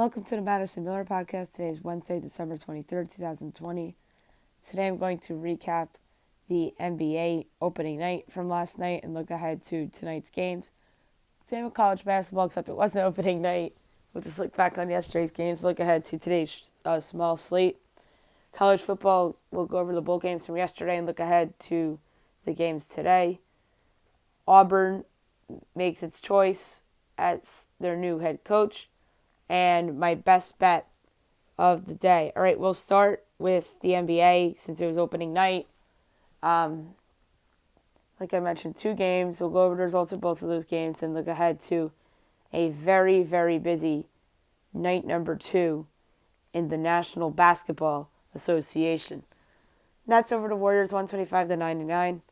Welcome to the Madison Miller Podcast. Today is Wednesday, December 23rd, 2020. Today I'm going to recap the NBA opening night from last night and look ahead to tonight's games. Same with college basketball, except it wasn't opening night. We'll just look back on yesterday's games, look ahead to today's small slate. College football, we'll go over the bowl games from yesterday and look ahead to the games today. Auburn makes its choice as their new head coach. And my best bet of the day. All right, we'll start with the NBA since it was opening night. Like I mentioned, 2 games. We'll go over the results of both of those games, then look ahead to a very, very busy night number 2 in the National Basketball Association. Nets over the Warriors 125-99.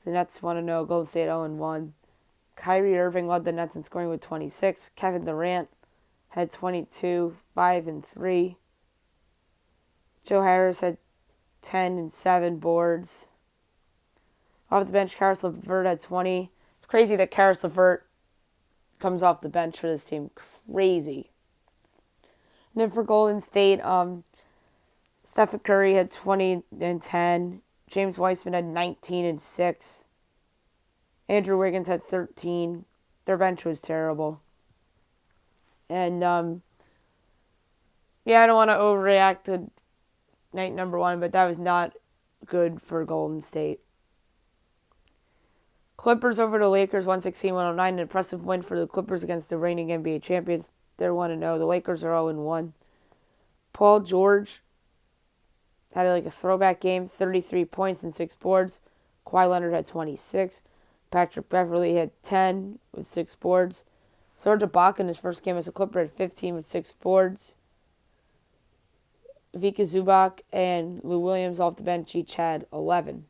The Nets 1-0, Golden State 0-1. Kyrie Irving led the Nets in scoring with 26. Kevin Durant had 22, 5 and 3. Joe Harris had 10 and 7 boards. Off the bench, Karis LeVert had 20. It's crazy that Karis LeVert comes off the bench for this team. Crazy. And then for Golden State, Stephen Curry had 20 and 10. James Wiseman had 19 and 6. Andrew Wiggins had 13. Their bench was terrible. And, I don't want to overreact to night number 1, but that was not good for Golden State. Clippers over the Lakers, 116-109. An impressive win for the Clippers against the reigning NBA champions. They're 1-0. The Lakers are 0-1. Paul George had a throwback game, 33 points and 6 boards. Kawhi Leonard had 26. Patrick Beverley had 10 with 6 boards. Serge Ibaka in his first game as a Clipper had 15 with 6 boards. Vika Zubac and Lou Williams off the bench each had 11.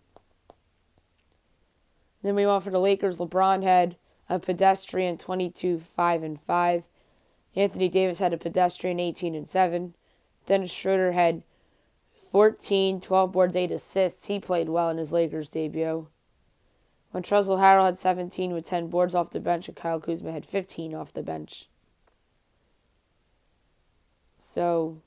Then we went for the Lakers. LeBron had a pedestrian 22, 5 and 5. Anthony Davis had a pedestrian 18 and 7. Dennis Schroeder had 14, 12 boards, 8 assists. He played well in his Lakers debut. Montrezl Harrell had 17 with 10 boards off the bench, and Kyle Kuzma had 15 off the bench. So,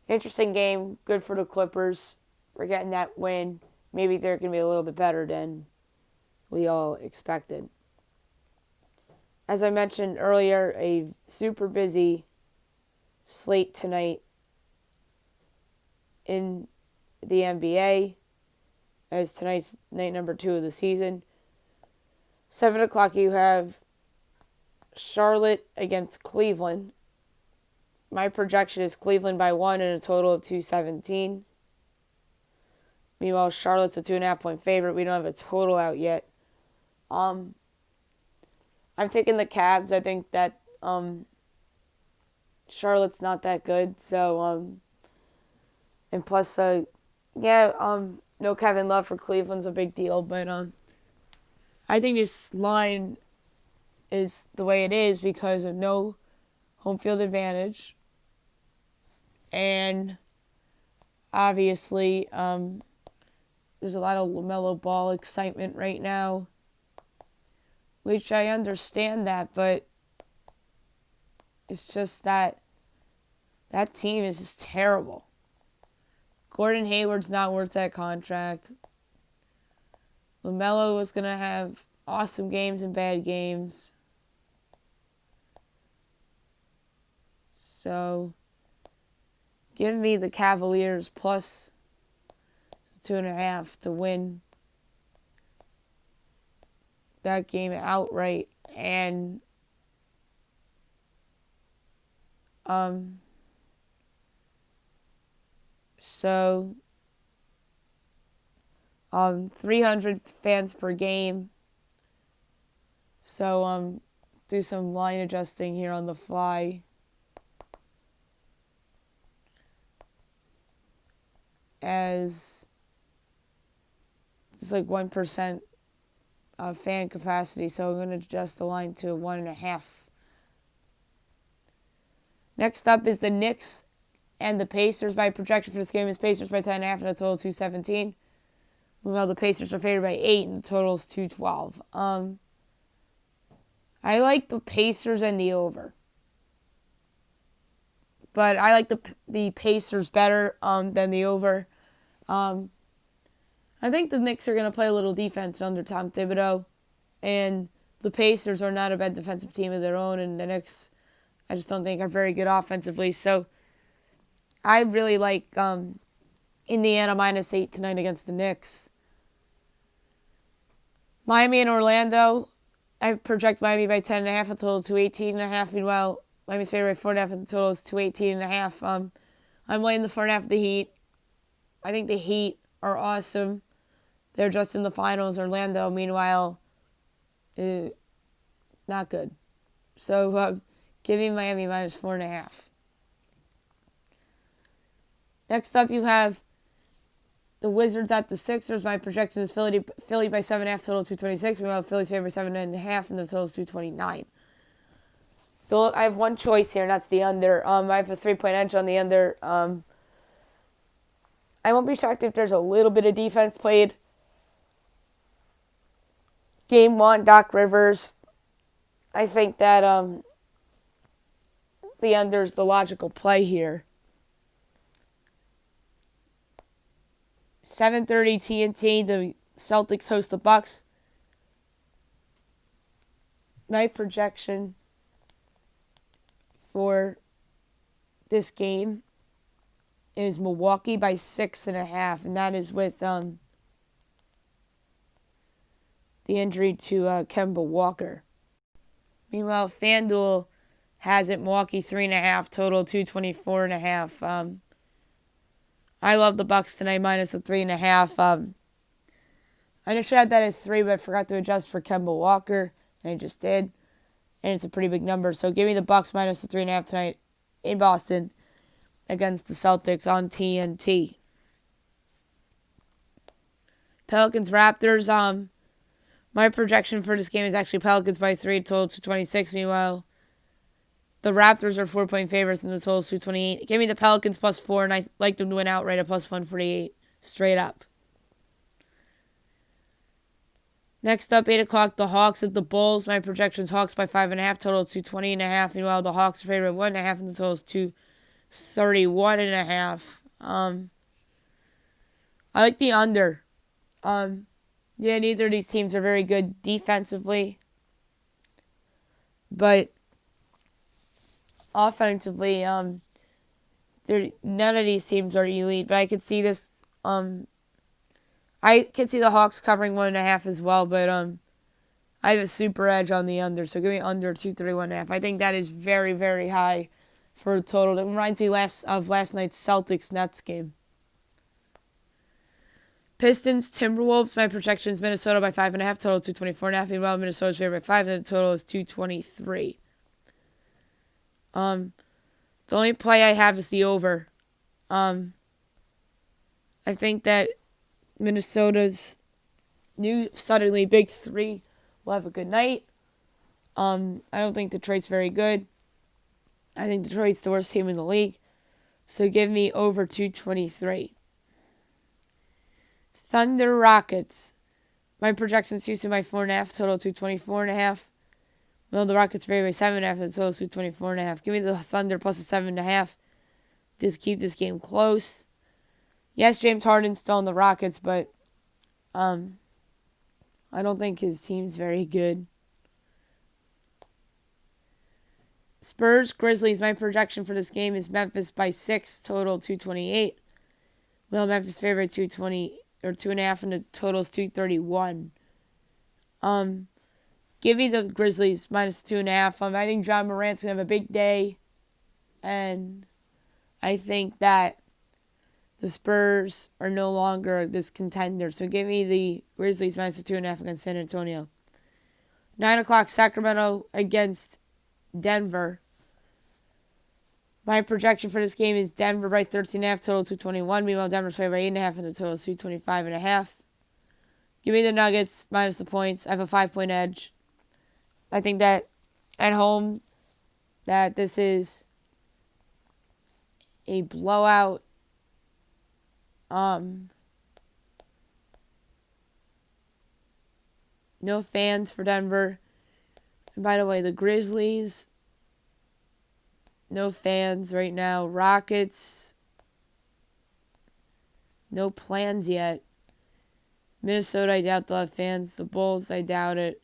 interesting game. Good for the Clippers. We're getting that win. Maybe they're going to be a little bit better than we all expected. As I mentioned earlier, a super busy slate tonight in the NBA. As tonight's night number 2 of the season. 7 o'clock you have Charlotte against Cleveland. My projection is Cleveland by 1 and a total of 217. Meanwhile, Charlotte's a 2.5 point favorite. We don't have a total out yet. I'm taking the Cavs. I think that Charlotte's not that good. So, and plus, no Kevin Love for Cleveland's a big deal, but I think this line is the way it is because of no home field advantage. And obviously, there's a lot of LaMelo Ball excitement right now, which I understand that, but it's just that team is just terrible. Gordon Hayward's not worth that contract. LaMelo was going to have awesome games and bad games. So, give me the Cavaliers plus 2.5 to win that game outright. And, So, 300 fans per game. So, do some line adjusting here on the fly. As it's 1% fan capacity, so I'm going to adjust the line to 1.5. Next up is the Knicks and the Pacers. My projection for this game is Pacers by 10.5 and a total of 217. Well, the Pacers are favored by 8 and the total is 212. I like the Pacers and the over. but I like the Pacers better than the over. I think the Knicks are going to play a little defense under Tom Thibodeau, and the Pacers are not a bad defensive team of their own, and the Knicks, I just don't think are very good offensively. So I really like Indiana -8 tonight against the Knicks. Miami and Orlando, I project Miami by 10.5, a total to 18.5. Meanwhile, Miami's favorite by 4.5, and the total is 218.5. I'm laying the 4.5 of the Heat. I think the Heat are awesome. They're just in the finals. Orlando, meanwhile, not good. So give me Miami -4.5. Next up, you have the Wizards at the Sixers. My projection is Philly by 7.5, total 226. Meanwhile, Philly's favorite 7.5, and the total is 229. I have one choice here, and that's the under. I have a 3-point edge on the under. I won't be shocked if there's a little bit of defense played. Game 1, Doc Rivers. I think that the under is the logical play here. 7:30 TNT. The Celtics host the Bucks. My projection for this game is Milwaukee by 6.5, and that is with the injury to Kemba Walker. Meanwhile, FanDuel has it Milwaukee 3.5, total 224.5. I love the Bucks tonight minus the 3.5. I just had that at 3, but I forgot to adjust for Kemba Walker, and I just did. And it's a pretty big number. So give me the Bucks minus the 3.5 tonight in Boston against the Celtics on TNT. Pelicans Raptors. My projection for this game is actually Pelicans by 3, total 226. Meanwhile, the Raptors are 4-point favorites and the total is 228. Give me the Pelicans +4, and I like them to win outright at +148 straight up. Next up, 8 o'clock, the Hawks at the Bulls. My projection is Hawks by 5.5, total 220.5. Meanwhile, the Hawks are favored 1.5, and the total is 231.5. I like the under. Neither of these teams are very good defensively, but offensively, none of these teams are elite. But I could see this. I could see the Hawks covering 1.5 as well, but I have a super edge on the under, so give me under 231.5. I think that is very, very high for a total. It reminds me of last night's Celtics-Nets game. Pistons, Timberwolves. My projection is Minnesota by 5.5, total 224.5. Meanwhile, Minnesota's favorite by 5, and the total is 223. The only play I have is the over. I think that Minnesota's new suddenly big 3 will have a good night. I don't think Detroit's very good. I think Detroit's the worst team in the league. So give me over 223. Thunder Rockets. My projection is Houston by 4.5, total 224.5. Well, the Rockets vary by 7.5, the total is 224.5. Give me the Thunder plus a 7.5. Just keep this game close. Yes, James Harden's still on the Rockets, but I don't think his team's very good. Spurs, Grizzlies. My projection for this game is Memphis by 6, total 228. Well, Memphis favorite 220 or 2.5, and the total is 231. Give me the Grizzlies minus 2.5. I think John Morant's gonna have a big day, and I think that the Spurs are no longer this contender. So give me the Grizzlies minus 2.5 against San Antonio. 9 o'clock, Sacramento against Denver. My projection for this game is Denver by 13.5, total 221. Meanwhile, Denver's favored by 8.5, and the total is 225.5. Give me the Nuggets minus the points. I have a 5-point edge. I think that at home, that this is a blowout. No fans for Denver. And by the way, the Grizzlies No fans right now. Rockets, no plans yet. Minnesota, I doubt they'll have fans. The Bulls, I doubt it.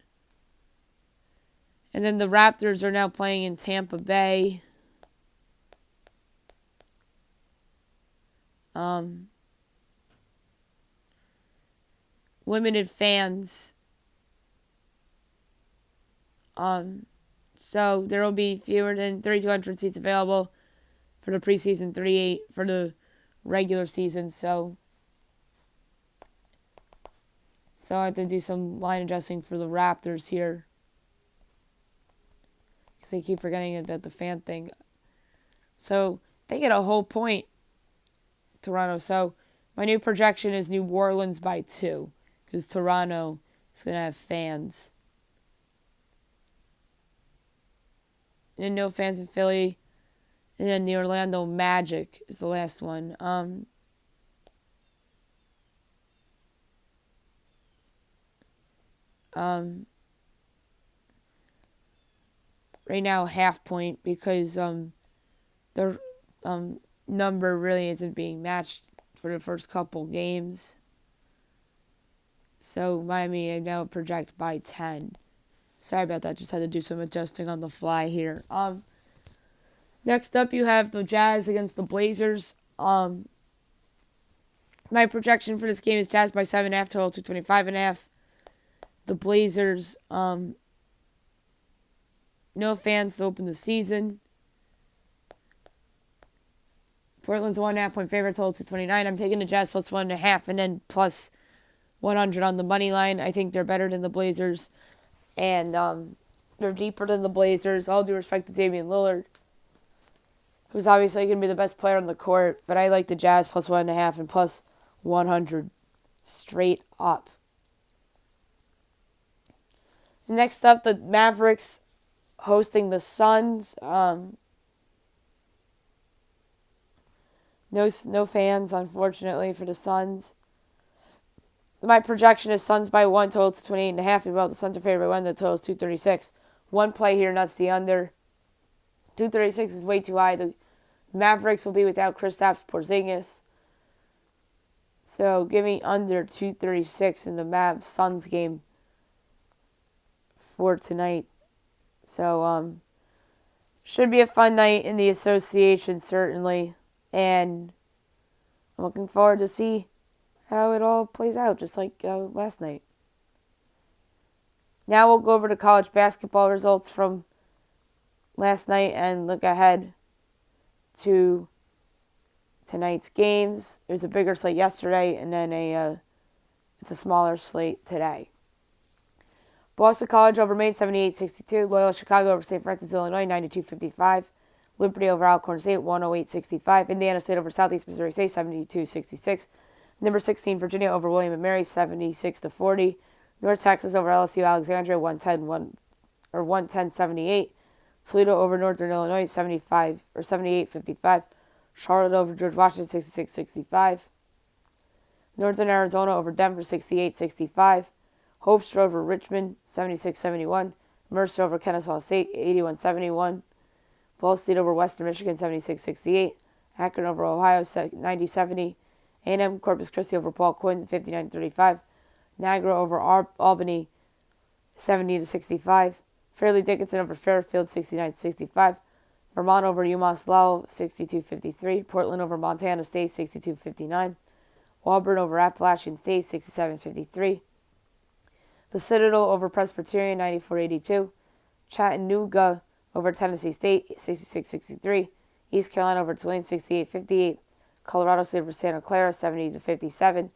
And then the Raptors are now playing in Tampa Bay. Limited fans. So there will be fewer than 3,200 seats available for the preseason, 38 for the regular season. So I have to do some line adjusting for the Raptors here, because I keep forgetting about the fan thing. So they get a whole point, Toronto. So my new projection is New Orleans by 2, because Toronto is going to have fans. And then no fans in Philly. And then the Orlando Magic is the last one. Right now, half point, because their number really isn't being matched for the first couple games. So Miami, I now project by 10. Sorry about that. Just had to do some adjusting on the fly here. Next up, you have the Jazz against the Blazers. My projection for this game is Jazz by 7.5, total 225.5. The Blazers, no fans to open the season. Portland's 1.5 point favorite, total 229. I'm taking the Jazz plus 1.5 and then plus 100 on the money line. I think they're better than the Blazers, and they're deeper than the Blazers. All due respect to Damian Lillard, who's obviously going to be the best player on the court, but I like the Jazz plus 1.5 and plus 100 straight up. Next up, the Mavericks hosting the Suns. No fans, unfortunately, for the Suns. My projection is Suns by 1, total to 28.5. Well, the Suns are favored by 1, the total is 236. One play here, nuts the under. 236 is way too high. The Mavericks will be without Kristaps Porzingis. So give me under 236 in the Mavs-Suns game for tonight. So should be a fun night in the association, certainly. And I'm looking forward to see how it all plays out, just like last night. Now we'll go over to college basketball results from last night and look ahead to tonight's games. There's a bigger slate yesterday, and then it's a smaller slate today. Boston College over Maine, 78-62. Loyola Chicago over St. Francis, Illinois, 92-55. Liberty over Alcorn State, 108-65. Indiana State over Southeast Missouri State, 72-66. Number 16, Virginia over William & Mary, 76-40. North Texas over LSU Alexandria, 110-78. Toledo over Northern Illinois, 78-55. Charlotte over George Washington, 66-65. Northern Arizona over Denver, 68-65. Hofstra over Richmond, 76-71. Mercer over Kennesaw State, 81-71. Ball State over Western Michigan, 76-68. Akron over Ohio, 90-70. A&M Corpus Christi over Paul Quinn, 59-35. Niagara over Albany, 70-65. Fairleigh Dickinson over Fairfield, 69-65. Vermont over UMass Lowell, 62-53. Portland over Montana State, 62-59. Auburn over Appalachian State, 67-53. The Citadel over Presbyterian, 94-82. Chattanooga over Tennessee State, 66-63. East Carolina over Tulane, 68-58. Colorado State over Santa Clara, 70-57.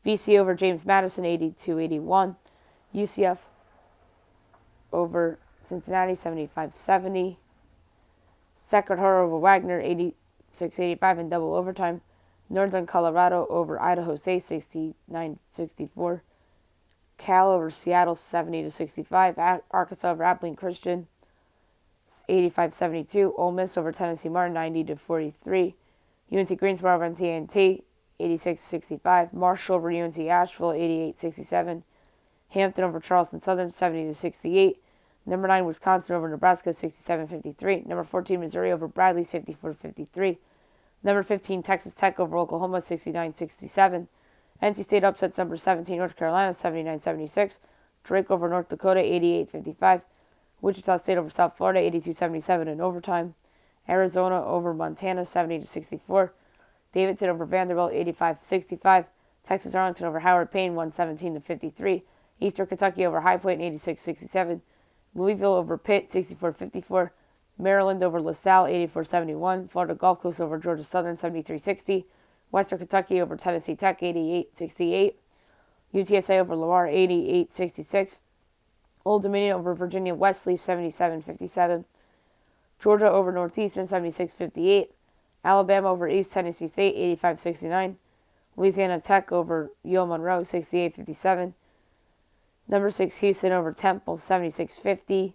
VC over James Madison, 82-81. UCF over Cincinnati, 75-70. Sacred Heart over Wagner, 86-85 in double overtime. Northern Colorado over Idaho State, 69-64. Cal over Seattle, 70-65. Arkansas over Abilene Christian, 85-72. Ole Miss over Tennessee Martin, 90-43. UNC Greensboro over NC 86-65. Marshall over UNC Asheville, 88-67. Hampton over Charleston Southern, 70-68. Number 9, Wisconsin over Nebraska, 67-53. Number 14, Missouri over Bradley, 54-53. Number 15, Texas Tech over Oklahoma, 69-67. NC State upsets number 17, North Carolina, 79-76. Drake over North Dakota, 88-55. Wichita State over South Florida, 82-77 in overtime. Arizona over Montana, 70-64. Davidson over Vanderbilt, 85-65. Texas Arlington over Howard Payne, 117-53. Eastern Kentucky over High Point, 86-67. Louisville over Pitt, 64-54. Maryland over LaSalle, 84-71. Florida Gulf Coast over Georgia Southern, 73-60. Western Kentucky over Tennessee Tech, 88-68. UTSA over Loire, 88-66. Old Dominion over Virginia Wesley, 77-57. Georgia over Northeastern, 76-58. Alabama over East Tennessee State, 85-69. Louisiana Tech over UL Monroe, 68-57. Number 6, Houston over Temple, 76-50.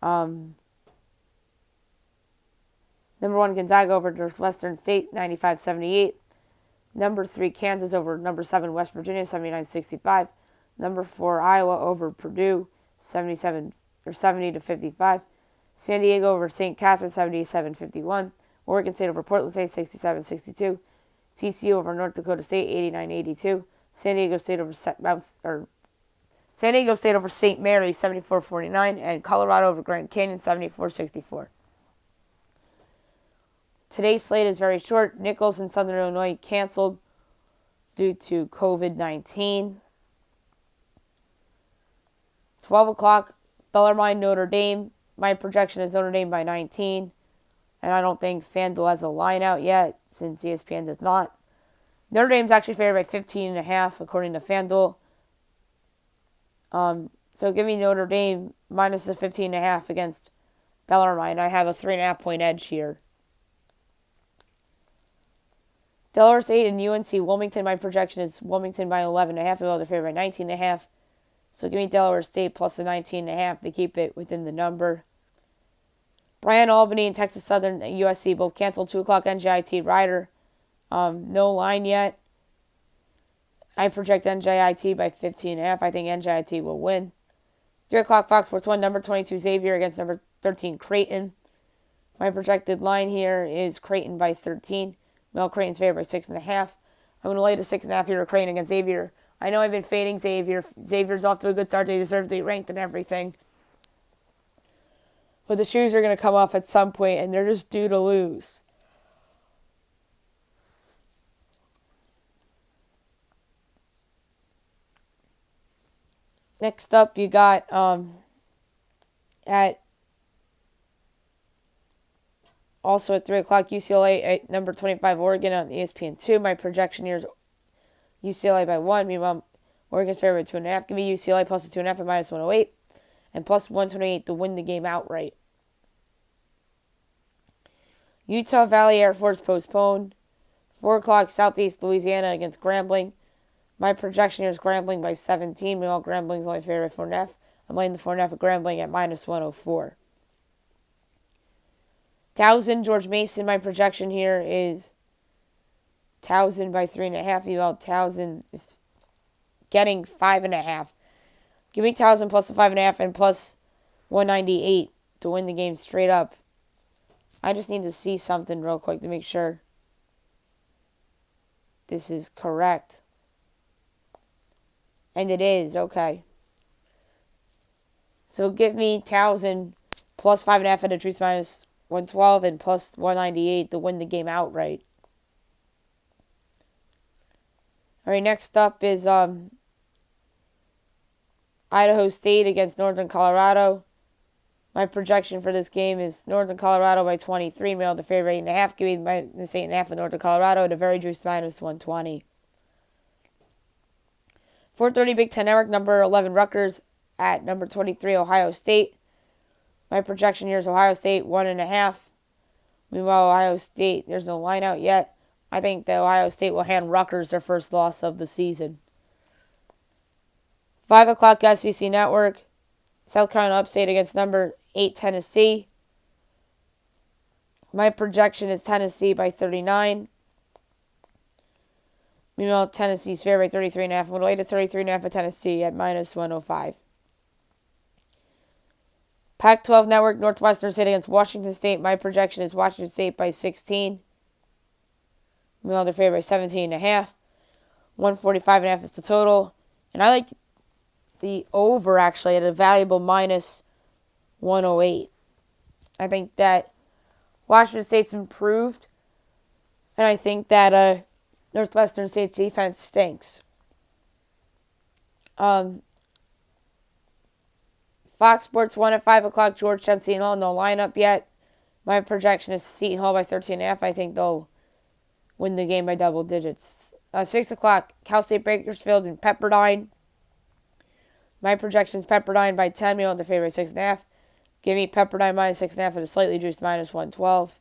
Number 1, Gonzaga over Northwestern State, 95-78. Number 3, Kansas over number 7, West Virginia, 79-65. Number 4, Iowa over Purdue, 70-55. San Diego over St. Catherine, 77-51. Oregon State over Portland State, 67-62. TCU over North Dakota State, 89-82. San Diego State over St. Mary, 74-49. And Colorado over Grand Canyon, 74-64. Today's slate is very short. Nichols and Southern Illinois canceled due to COVID-19. 12 o'clock, Bellarmine, Notre Dame. My projection is Notre Dame by 19. And I don't think FanDuel has a line out yet, since ESPN does not. Notre Dame's actually favored by 15.5, according to FanDuel. So give me Notre Dame minus the 15.5 against Bellarmine. I have a 3.5 point edge here. Delaware State and UNC Wilmington. My projection is Wilmington by 11.5. They're favored by 19.5. So give me Delaware State plus the 19.5 to keep it within the number. Bryan, Albany, and Texas Southern and USC both canceled. 2 o'clock NJIT Rider. No line yet. I project NJIT by 15.5. I think NJIT will win. 3 o'clock Fox Sports 1. Number 22 Xavier against number 13 Creighton. My projected line here is Creighton by 13. Mel Creighton's favored by 6.5. I'm going to lay the 6.5 here with Creighton against Xavier. I know I've been fading Xavier. Xavier's off to a good start. They deserve to be ranked and everything. But the shoes are going to come off at some point, and they're just due to lose. Next up, you got also at 3 o'clock, UCLA at number 25, Oregon on ESPN2. My projection here is UCLA by 1. Meanwhile, Oregon's favored by 2.5. Give me UCLA plus the 2.5 at minus 108. And plus 128 to win the game outright. Utah Valley Air Force postponed. 4 o'clock, Southeast Louisiana against Grambling. My projection here is Grambling by 17. Meanwhile, Grambling's only favored by 4.5. I'm laying the 4.5 at Grambling at minus 104. Towson, George Mason. My projection here is Towson by 3.5. Meanwhile, Towson is getting 5.5. Give me Towson plus the 5.5 and plus 198 to win the game straight up. I just need to see something real quick to make sure this is correct. And it is, okay. So give me Towson plus 5.5 at a juice minus 112 and plus 198 to win the game outright. Alright, next up is Idaho State against Northern Colorado. My projection for this game is Northern Colorado by 23. Meanwhile, the favorite 8.5. Give me minus 8.5 of Northern Colorado at a very juice minus 120. 4:30 Big Ten Network, number 11 Rutgers at number 23 Ohio State. My projection here is Ohio State 1.5. Meanwhile, Ohio State, there's no line out yet. I think that Ohio State will hand Rutgers their first loss of the season. 5 o'clock SEC Network, South Carolina Upstate against number 8 Tennessee. My projection is Tennessee by 39. Meanwhile, Tennessee's favored by 33.5. I'm going to lay to 33.5 at Tennessee at minus 105. Pac-12 Network, Northwestern State against Washington State. My projection is Washington State by 16. Meanwhile, they're favored by 17.5. 145.5 is the total. And I like the over, actually, at a valuable minus 108. I think that Washington State's improved. And I think that Northwestern State's defense stinks. Fox Sports 1 at 5 o'clock. Georgetown, Seton Hall. No lineup yet. My projection is Seton Hall by 13.5. I think they'll win the game by double digits. 6 o'clock. Cal State Bakersfield and Pepperdine. My projection is Pepperdine by 10. Meanwhile, they're favored by 6.5. Give me Pepperdine minus 6.5 at a slightly juiced minus 112.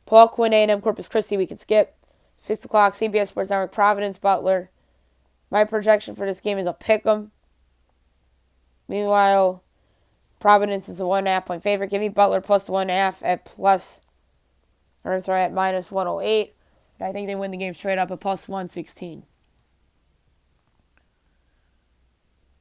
Paul Quinn, A&M, Corpus Christi, we can skip. 6 o'clock, CBS Sports Network, Providence, Butler. My projection for this game is a pick'em. Meanwhile, Providence is a 1.5 point favorite. Give me Butler plus the 1.5 at minus 108. And I think they win the game straight up at plus 116.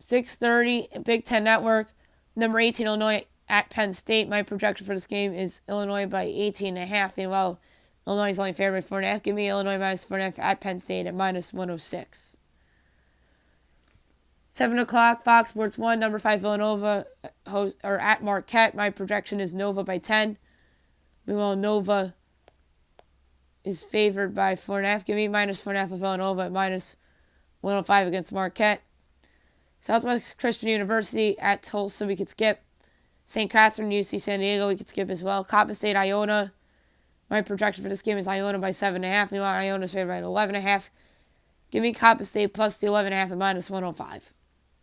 6:30, Big Ten Network. Number 18, Illinois at Penn State. My projection for this game is Illinois by 18.5. Meanwhile, Illinois is only favored by 4.5. Give me Illinois minus 4.5 at Penn State at minus 106. 7 o'clock, Fox Sports 1, number 5, Villanova at Marquette. My projection is Nova by 10. Meanwhile, Nova is favored by 4.5. Give me minus 4.5 of Villanova at minus 105 against Marquette. Southwest Christian University at Tulsa, we could skip. St. Catherine, UC San Diego, we could skip as well. Coppin State, Iona. My projection for this game is Iona by 7.5. Meanwhile, Iona is favored by 11.5. Give me Coppin State plus the 11.5 at minus 105.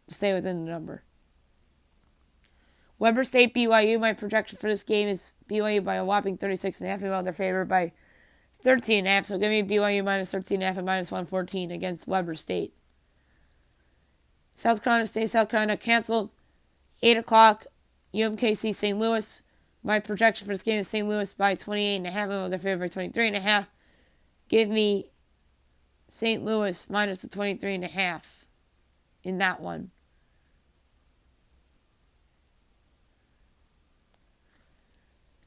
Stay within the number. Weber State, BYU. My projection for this game is BYU by a whopping 36.5. Meanwhile, they're favored by 13.5. So give me BYU minus 13.5 at minus 114 against Weber State. South Carolina State, South Carolina canceled. 8 o'clock, UMKC, St. Louis. My projection for this game is St. Louis by 28.5. They're favored by 23.5. Give me St. Louis minus the 23.5 in that one.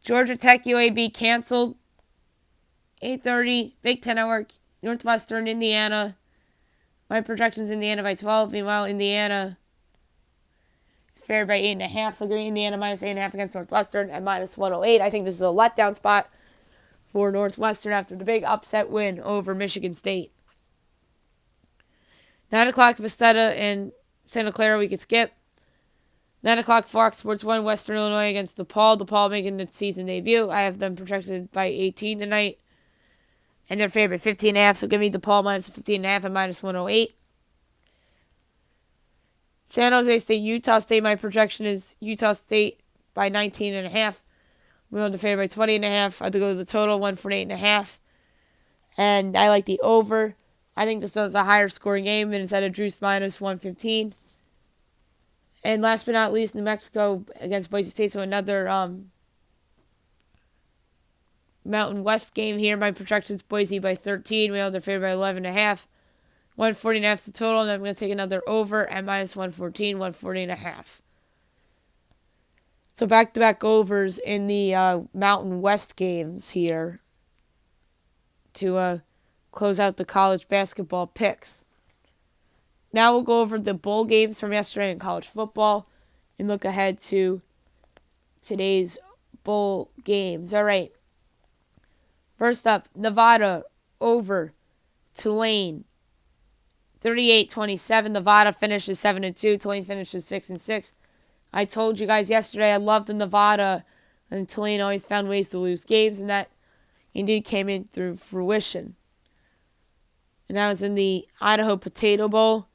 Georgia Tech, UAB canceled. 8:30, Big Ten Network, Northwestern, Indiana. My projection is Indiana by 12. Meanwhile, Indiana is favored by 8.5. So give me Indiana minus 8.5 against Northwestern at minus 108. I think this is a letdown spot for Northwestern after the big upset win over Michigan State. 9 o'clock, Vistetta and Santa Clara, we could skip. 9 o'clock, Fox Sports 1, Western Illinois against DePaul. DePaul making its season debut. I have them projected by 18 tonight. And they're favored 15.5, so give me DePaul minus 15.5 at minus 108. San Jose State, Utah State. My projection is Utah State by 19.5. We're on the favored by 20.5. I have to go to the total, 148.5. And I like the over. I think this is a higher scoring game, and it's at a juice minus 115. And last but not least, New Mexico against Boise State. So another Mountain West game here. My projection is Boise by 13. We know they're favored by 11.5. 140.5 is the total, and I'm going to take another over at minus 114, 140.5. So back-to-back overs in the Mountain West games here to close out the college basketball picks. Now we'll go over the bowl games from yesterday in college football and look ahead to today's bowl games. All right. First up, Nevada over Tulane. 38-27. Nevada finishes 7-2. Tulane finishes 6-6. I told you guys yesterday I love the Nevada, and Tulane always found ways to lose games, and that indeed came in through fruition. And that was in the Idaho Potato Bowl.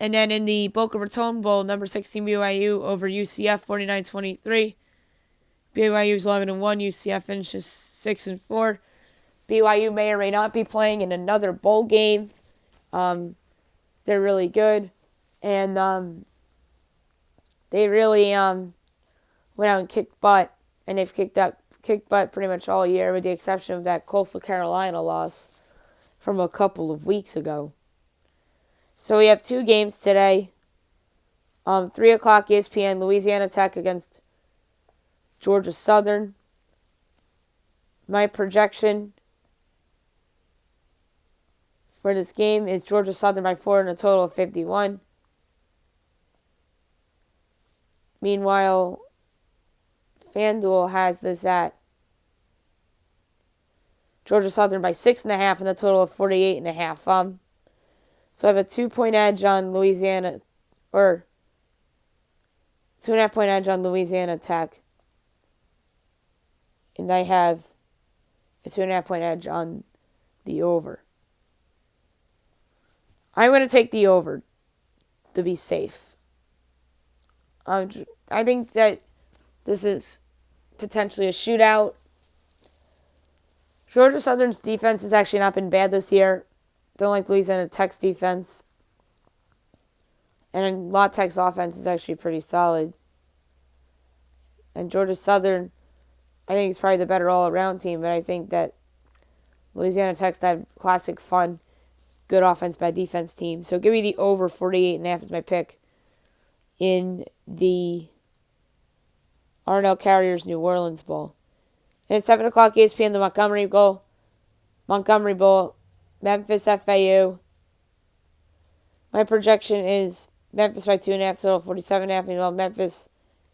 And then in the Boca Raton Bowl, number 16 BYU over UCF, 49-23. BYU is 11-1. UCF finishes 6-4. BYU may or may not be playing in another bowl game. They're really good, and they really went out and kicked butt, and they've kicked butt pretty much all year, with the exception of that Coastal Carolina loss from a couple of weeks ago. So we have two games today. 3 o'clock ESPN, Louisiana Tech against Georgia Southern. My projection for this game is Georgia Southern by 4 and a total of 51. Meanwhile, FanDuel has this at Georgia Southern by 6.5 and a total of 48.5. So I have a 2-point edge on Louisiana, or 2.5 point edge on Louisiana Tech. And I have a 2.5 point edge on the over. I'm going to take the over to be safe. I think that this is potentially a shootout. Georgia Southern's defense has actually not been bad this year. Don't like Louisiana Tech's defense. And La Tech's offense is actually pretty solid. And Georgia Southern, I think, is probably the better all-around team. But I think that Louisiana Tech's that classic, fun, good offense, bad defense team. So give me the over 48.5 as my pick in the Arnell Carriers New Orleans Bowl. And at 7 o'clock ESPN, the Montgomery Bowl, Memphis FAU. My projection is Memphis by 2.5, total 47.5. Meanwhile, Memphis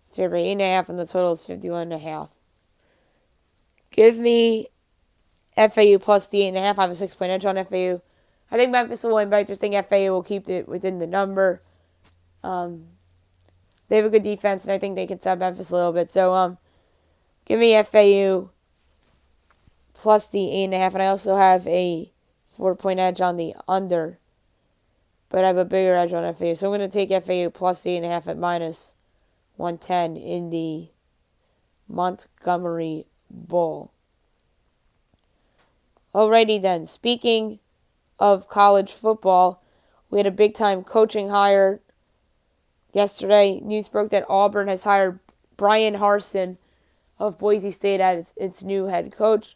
is favored by 8.5, and the total is 51.5. Give me FAU plus the 8.5. I have a 6-point edge on FAU. I think Memphis will win, but I just think FAU will keep it within the number. They have a good defense, and I think they can stop Memphis a little bit. So, give me FAU plus the 8.5, and I also have a 4-point edge on the under, but I have a bigger edge on FAU. So I'm going to take FAU plus the 8.5 at minus 110 in the Montgomery Bowl. Alrighty then, speaking of college football, we had a big-time coaching hire yesterday. News broke that Auburn has hired Brian Harson of Boise State as its new head coach.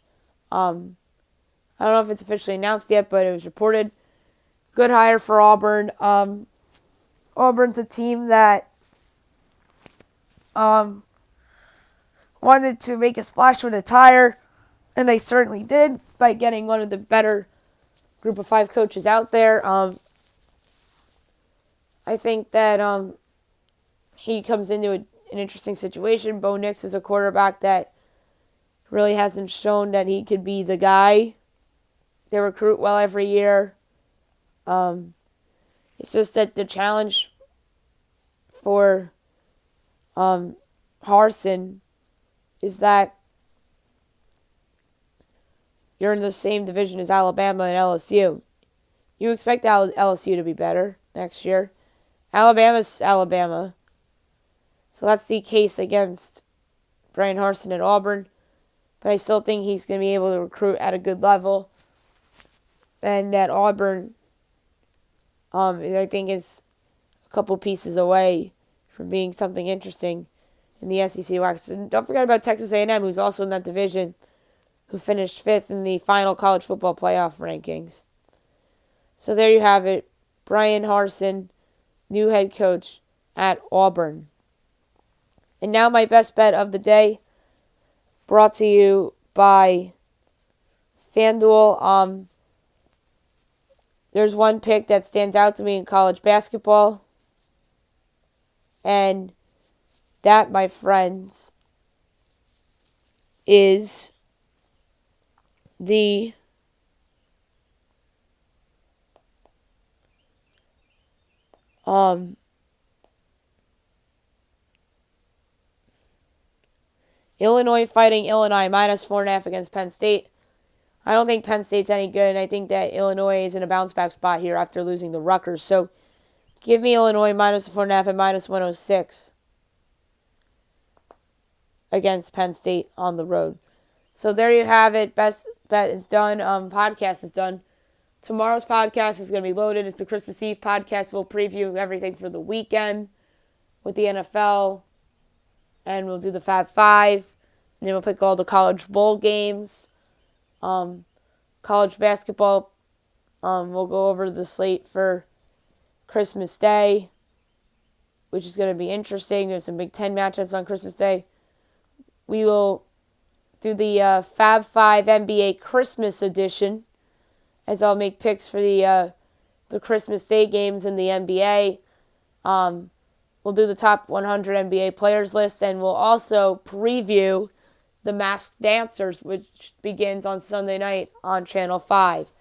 I don't know if it's officially announced yet, but it was reported. Good hire for Auburn. Auburn's a team that wanted to make a splash with a tire, and they certainly did by getting one of the better group of 5 coaches out there. I think that he comes into an interesting situation. Bo Nix is a quarterback that really hasn't shown that he could be the guy. They recruit well every year. It's just that the challenge for Harson is that you're in the same division as Alabama and LSU. You expect LSU to be better next year. Alabama's Alabama. So that's the case against Brian Harson at Auburn. But I still think he's going to be able to recruit at a good level. And that Auburn, I think, is a couple pieces away from being something interesting in the SEC West. And don't forget about Texas A&M, who's also in that division, who finished 5th in the final college football playoff rankings. So there you have it. Brian Harson, new head coach at Auburn. And now my best bet of the day, brought to you by FanDuel. There's one pick that stands out to me in college basketball. And that, my friends, is the Illinois fighting Illinois minus 4.5 against Penn State. I don't think Penn State's any good, and I think that Illinois is in a bounce-back spot here after losing to Rutgers. So give me Illinois minus 4.5 and minus 106 against Penn State on the road. So there you have it. Best bet is done. Podcast is done. Tomorrow's podcast is going to be loaded. It's the Christmas Eve podcast. We'll preview everything for the weekend with the NFL, and we'll do the Fab Five, and then we'll pick all the college bowl games. College basketball, we'll go over the slate for Christmas Day. which is going to be interesting. There's some Big Ten matchups on Christmas Day. We will do the Fab 5 NBA Christmas edition, as I'll make picks for the Christmas Day games in the NBA. We'll do the top 100 NBA players list, and we'll also preview the Masked Dancers, which begins on Sunday night on Channel 5.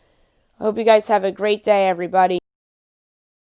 I hope you guys have a great day, everybody.